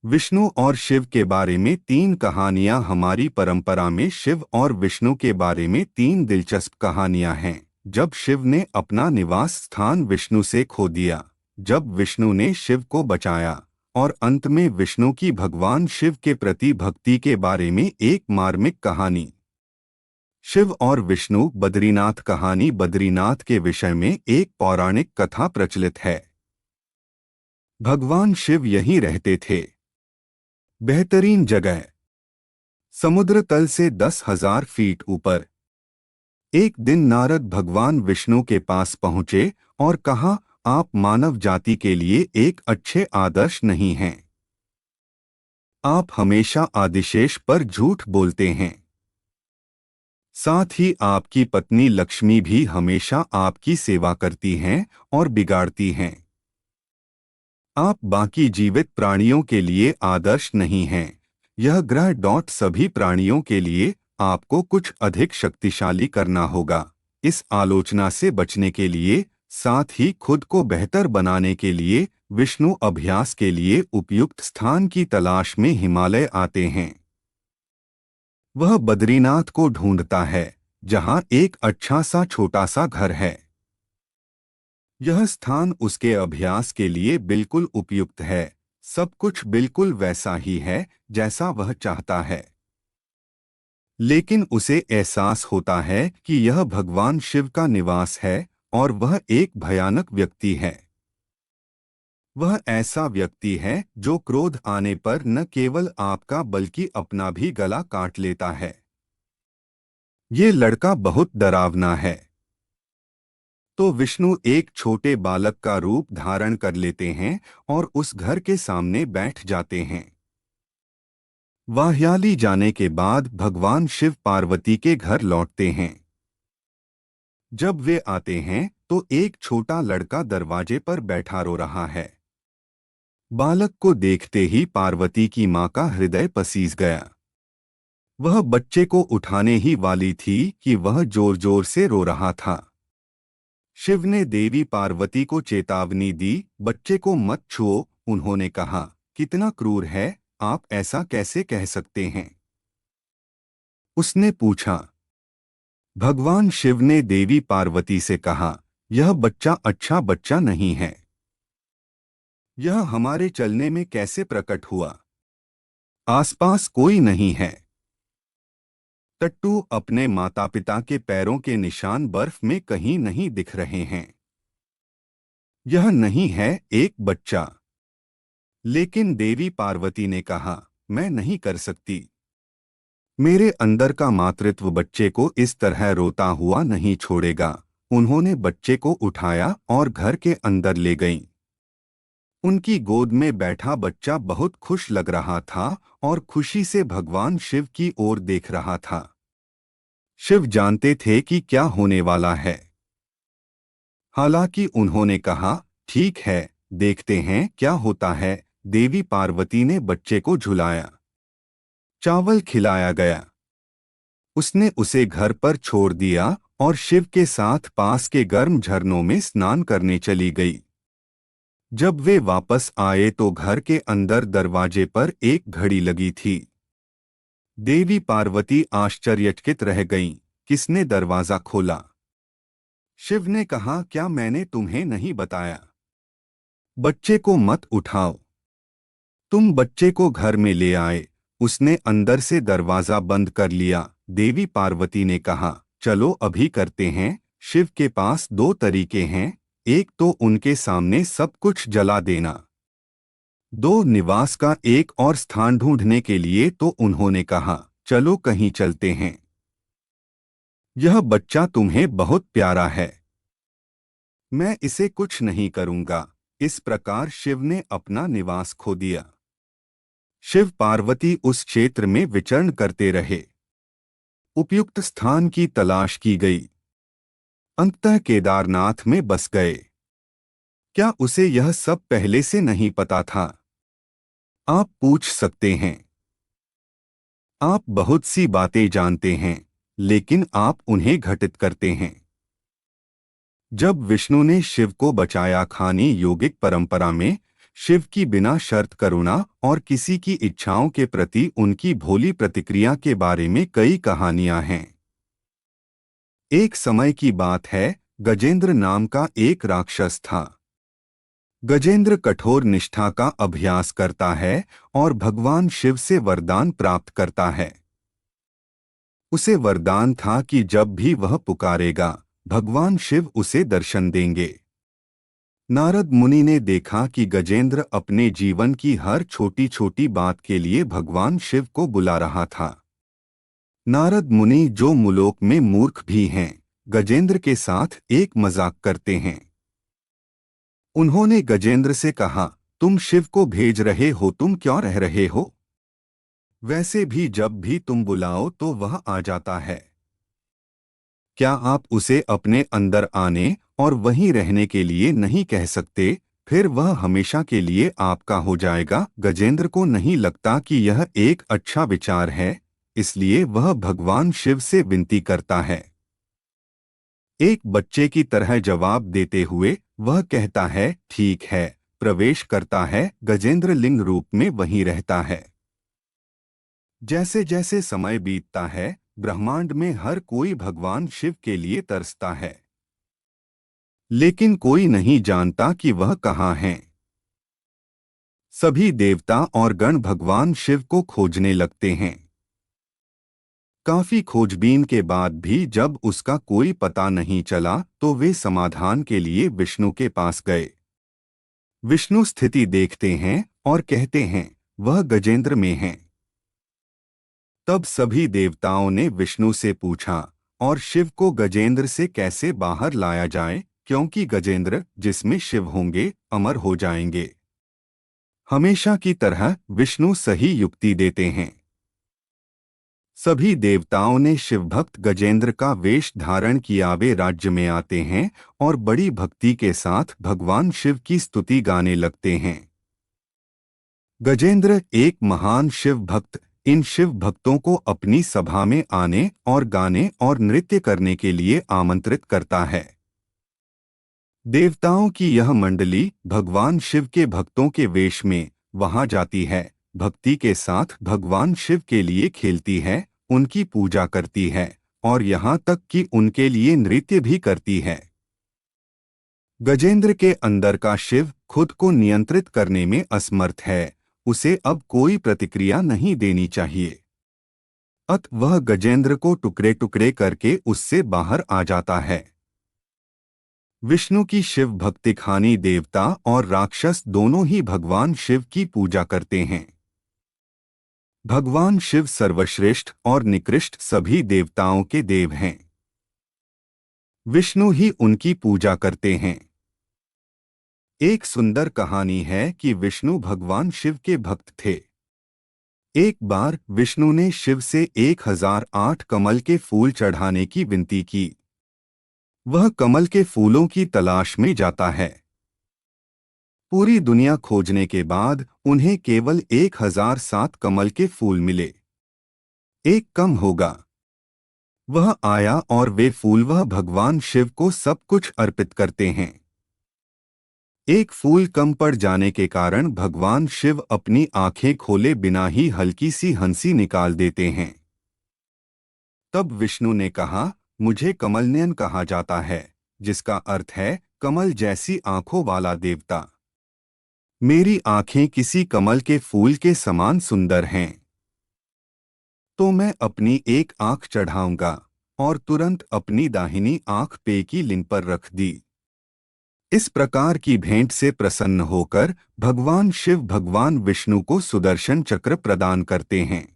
विष्णु और शिव के बारे में 3 कहानियां। हमारी परंपरा में शिव और विष्णु के बारे में 3 दिलचस्प कहानियां हैं। जब शिव ने अपना निवास स्थान विष्णु से खो दिया, जब विष्णु ने शिव को बचाया, और अंत में विष्णु की भगवान शिव के प्रति भक्ति के बारे में एक मार्मिक कहानी। शिव और विष्णु बद्रीनाथ कहानी। बद्रीनाथ के विषय में एक पौराणिक कथा प्रचलित है। भगवान शिव यहीं रहते थे। बेहतरीन जगह, समुद्र तल से 10,000 फीट ऊपर। एक दिन नारद भगवान विष्णु के पास पहुंचे और कहा, आप मानव जाति के लिए एक अच्छे आदर्श नहीं हैं। आप हमेशा आदिशेष पर झूठ बोलते हैं। साथ ही आपकी पत्नी लक्ष्मी भी हमेशा आपकी सेवा करती हैं और बिगाड़ती हैं। आप बाकी जीवित प्राणियों के लिए आदर्श नहीं हैं। यह ग्रह सभी प्राणियों के लिए आपको कुछ अधिक शक्तिशाली करना होगा। इस आलोचना से बचने के लिए, साथ ही खुद को बेहतर बनाने के लिए, विष्णु अभ्यास के लिए उपयुक्त स्थान की तलाश में हिमालय आते हैं। वह बद्रीनाथ को ढूंढता है, जहां एक अच्छा सा छोटा सा घर है। यह स्थान उसके अभ्यास के लिए बिल्कुल उपयुक्त है। सब कुछ बिल्कुल वैसा ही है जैसा वह चाहता है। लेकिन उसे एहसास होता है कि यह भगवान शिव का निवास है और वह एक भयानक व्यक्ति है। वह ऐसा व्यक्ति है जो क्रोध आने पर न केवल आपका बल्कि अपना भी गला काट लेता है। ये लड़का बहुत डरावना है। तो विष्णु एक छोटे बालक का रूप धारण कर लेते हैं और उस घर के सामने बैठ जाते हैं। वाह्याली जाने के बाद भगवान शिव पार्वती के घर लौटते हैं। जब वे आते हैं तो एक छोटा लड़का दरवाजे पर बैठा रो रहा है। बालक को देखते ही पार्वती की मां का हृदय पसीज गया। वह बच्चे को उठाने ही वाली थी कि वह जोर जोर से रो रहा था। शिव ने देवी पार्वती को चेतावनी दी, बच्चे को मत छुओ। उन्होंने कहा, कितना क्रूर है, आप ऐसा कैसे कह सकते हैं? उसने पूछा। भगवान शिव ने देवी पार्वती से कहा, यह बच्चा अच्छा बच्चा नहीं है। यह हमारे चलने में कैसे प्रकट हुआ? आसपास कोई नहीं है। टट्टू, अपने माता पिता के पैरों के निशान बर्फ में कहीं नहीं दिख रहे हैं। यह नहीं है एक बच्चा। लेकिन देवी पार्वती ने कहा, मैं नहीं कर सकती। मेरे अंदर का मातृत्व बच्चे को इस तरह रोता हुआ नहीं छोड़ेगा। उन्होंने बच्चे को उठाया और घर के अंदर ले गईं। उनकी गोद में बैठा बच्चा बहुत खुश लग रहा था और खुशी से भगवान शिव की ओर देख रहा था। शिव जानते थे कि क्या होने वाला है। हालांकि उन्होंने कहा, ठीक है, देखते हैं क्या होता है। देवी पार्वती ने बच्चे को झुलाया। चावल खिलाया गया। उसने उसे घर पर छोड़ दिया और शिव के साथ पास के गर्म झरनों में स्नान करने चली गई। जब वे वापस आए तो घर के अंदर दरवाजे पर एक घड़ी लगी थी। देवी पार्वती आश्चर्यचकित रह गईं, किसने दरवाजा खोला? शिव ने कहा, क्या मैंने तुम्हें नहीं बताया? बच्चे को मत उठाओ। तुम बच्चे को घर में ले आए। उसने अंदर से दरवाजा बंद कर लिया। देवी पार्वती ने कहा, चलो अभी करते हैं। शिव के पास 2 तरीके हैं। एक तो उनके सामने सब कुछ जला देना। 2, निवास का एक और स्थान ढूंढने के लिए तो उन्होंने कहा, चलो कहीं चलते हैं। यह बच्चा तुम्हें बहुत प्यारा है। मैं इसे कुछ नहीं करूंगा। इस प्रकार शिव ने अपना निवास खो दिया। शिव पार्वती उस क्षेत्र में विचरण करते रहे। उपयुक्त स्थान की तलाश की गई। अंततः केदारनाथ में बस गए। क्या उसे यह सब पहले से नहीं पता था? आप पूछ सकते हैं। आप बहुत सी बातें जानते हैं, लेकिन आप उन्हें घटित करते हैं। जब विष्णु ने शिव को बचाया, खानी योगिक परंपरा में शिव की बिना शर्त करुणा और किसी की इच्छाओं के प्रति उनकी भोली प्रतिक्रिया के बारे में कई कहानियां हैं। एक समय की बात है, गजेंद्र नाम का एक राक्षस था। गजेंद्र कठोर निष्ठा का अभ्यास करता है और भगवान शिव से वरदान प्राप्त करता है। उसे वरदान था कि जब भी वह पुकारेगा, भगवान शिव उसे दर्शन देंगे। नारद मुनि ने देखा कि गजेंद्र अपने जीवन की हर छोटी छोटी बात के लिए भगवान शिव को बुला रहा था। नारद मुनि, जो मुलोक में मूर्ख भी हैं, गजेंद्र के साथ एक मजाक करते हैं। उन्होंने गजेंद्र से कहा, तुम शिव को भेज रहे हो, तुम क्यों रह रहे हो? वैसे भी जब भी तुम बुलाओ तो वह आ जाता है। क्या आप उसे अपने अंदर आने और वहीं रहने के लिए नहीं कह सकते? फिर वह हमेशा के लिए आपका हो जाएगा। गजेंद्र को नहीं लगता कि यह एक अच्छा विचार है, इसलिए वह भगवान शिव से विनती करता है। एक बच्चे की तरह जवाब देते हुए वह कहता है, ठीक है। प्रवेश करता है। गजेंद्र लिंग रूप में वहीं रहता है। जैसे जैसे समय बीतता है, ब्रह्मांड में हर कोई भगवान शिव के लिए तरसता है, लेकिन कोई नहीं जानता कि वह कहाँ हैं। सभी देवता और गण भगवान शिव को खोजने लगते हैं। काफी खोजबीन के बाद भी जब उसका कोई पता नहीं चला तो वे समाधान के लिए विष्णु के पास गए। विष्णु स्थिति देखते हैं और कहते हैं, वह गजेंद्र में है। तब सभी देवताओं ने विष्णु से पूछा, और शिव को गजेंद्र से कैसे बाहर लाया जाए, क्योंकि गजेंद्र जिसमें शिव होंगे अमर हो जाएंगे। हमेशा की तरह विष्णु सही युक्ति देते हैं। सभी देवताओं ने शिवभक्त गजेंद्र का वेश धारण किया। वे राज्य में आते हैं और बड़ी भक्ति के साथ भगवान शिव की स्तुति गाने लगते हैं। गजेंद्र एक महान शिव भक्त इन शिव भक्तों को अपनी सभा में आने और गाने और नृत्य करने के लिए आमंत्रित करता है। देवताओं की यह मंडली भगवान शिव के भक्तों के वेश में वहां जाती है, भक्ति के साथ भगवान शिव के लिए खेलती है, उनकी पूजा करती है और यहाँ तक कि उनके लिए नृत्य भी करती है। गजेंद्र के अंदर का शिव खुद को नियंत्रित करने में असमर्थ है, उसे अब कोई प्रतिक्रिया नहीं देनी चाहिए। अतः वह गजेंद्र को टुकड़े टुकड़े करके उससे बाहर आ जाता है। विष्णु की शिव भक्ति खानी देवता और राक्षस दोनों ही भगवान शिव की पूजा करते हैं। भगवान शिव सर्वश्रेष्ठ और निकृष्ट सभी देवताओं के देव हैं। विष्णु ही उनकी पूजा करते हैं। एक सुंदर कहानी है कि विष्णु भगवान शिव के भक्त थे। एक बार विष्णु ने शिव से 1008 कमल के फूल चढ़ाने की विनती की। वह कमल के फूलों की तलाश में जाता है। पूरी दुनिया खोजने के बाद उन्हें केवल 1007 कमल के फूल मिले। एक कम होगा। वह आया और वे फूल वह भगवान शिव को सब कुछ अर्पित करते हैं। एक फूल कम पड़ जाने के कारण भगवान शिव अपनी आंखें खोले बिना ही हल्की सी हंसी निकाल देते हैं। तब विष्णु ने कहा, मुझे कमलनयन कहा जाता है, जिसका अर्थ है कमल जैसी आंखों वाला देवता। मेरी आंखें किसी कमल के फूल के समान सुंदर हैं। तो मैं अपनी एक आंख चढ़ाऊंगा, और तुरंत अपनी दाहिनी आंख पेय की लिन पर रख दी। इस प्रकार की भेंट से प्रसन्न होकर भगवान शिव भगवान विष्णु को सुदर्शन चक्र प्रदान करते हैं।